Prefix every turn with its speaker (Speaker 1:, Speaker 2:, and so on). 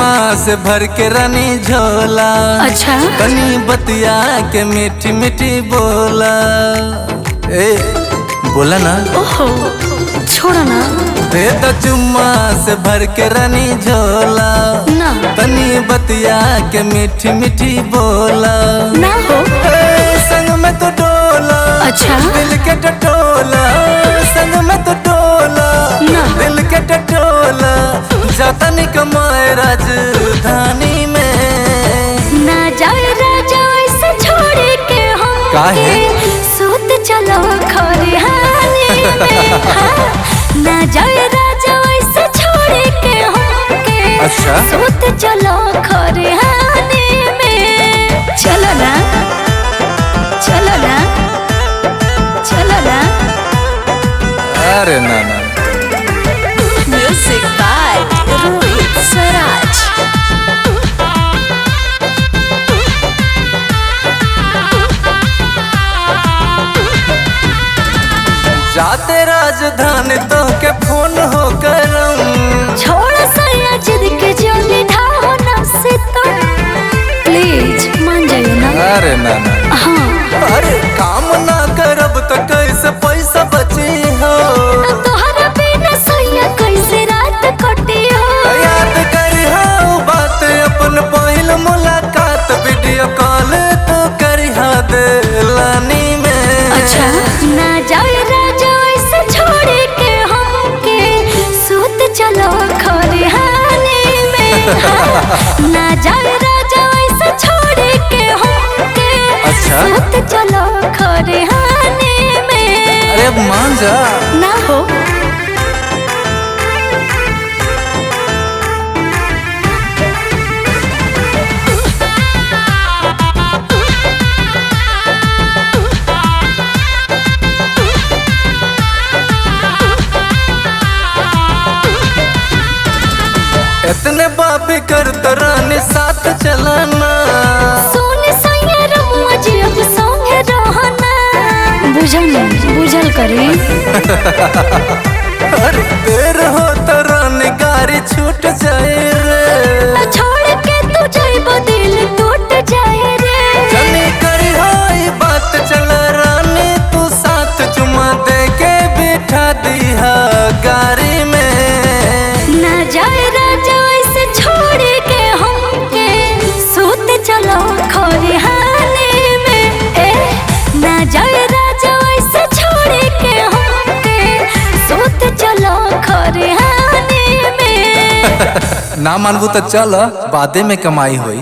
Speaker 1: चुम्मा से भर के रानी झोला।
Speaker 2: अच्छा
Speaker 1: तनी बतिया के मीठी मीठी बोला। ए बोला ना।
Speaker 2: ओहो छोड़ो ना।
Speaker 1: दे तो चुम्मा से भर के रानी झोला
Speaker 2: ना
Speaker 1: तनी बतिया के मीठी मीठी बोला।
Speaker 2: ना हो
Speaker 1: संग में तो डोला।
Speaker 2: अच्छा
Speaker 1: दिल के टटोला संग में तो डोला
Speaker 2: ना
Speaker 1: दिल के टटोला। जाता नहीं कमाए राजधानी में।
Speaker 2: ना जाए राजा ऐसे छोड़ के हम
Speaker 1: काहे?
Speaker 2: सूत चलो खरिहानी में। हाँ, ना जाए राजा ऐसे छोड़ के हम
Speaker 1: अच्छा
Speaker 2: सूत चलो खरिहानी में। चलो ना चलो ना चलो ना।
Speaker 1: अरे ना ना।
Speaker 2: Music by Rohit Swaraj.
Speaker 1: जाते राजधानी तो के फोन हो करम।
Speaker 2: छोड़ सैया जिद के जोली ढाहो ना से तो प्लीज मान जाइए ना।
Speaker 1: अरे ना ना।
Speaker 2: हाँ
Speaker 1: अरे काम ना करब तो कैसे पैसा बची हो।
Speaker 2: तोहरा बिना सैया कैसे रात कटी हो।
Speaker 1: याद करी हो बात अपन पहिल मुलाकात वीडियो कॉल तो करी हा दिलानी में।
Speaker 2: अच्छा ना जाए राजा ऐसे छोड़ के हमके सूत चलो खरिहानी में। हाँ, ना जाए राजा ऐसे छोड़ के हमके
Speaker 1: अच्छा
Speaker 2: सूत चलो खरिहानी में।
Speaker 1: अरे अब मान जा।
Speaker 2: ना हो
Speaker 1: इतने बापी कर रानी साथ चलाना।
Speaker 2: सोने सैया रमुआ जी अब संगे रहना। बुझल करी।
Speaker 1: अरे देर हो तो रानी गाड़ी छूट जाए रे।
Speaker 2: छोड़ के तू जाइबो दिल टूट जाए रे।
Speaker 1: जनी करी हो ई बात चल रानी तू साथ चुमा दे के बिठा दिया गाड़ी में।
Speaker 2: ना जाए राजा ऐसे छोड़ के हमके सूत चलो खरिहानी में। ए ना जाए राजा ऐसे छोड़ के हमके सूत चलो खरिहानी में।
Speaker 1: ना मानबू तो चल बादे में कमाई होई।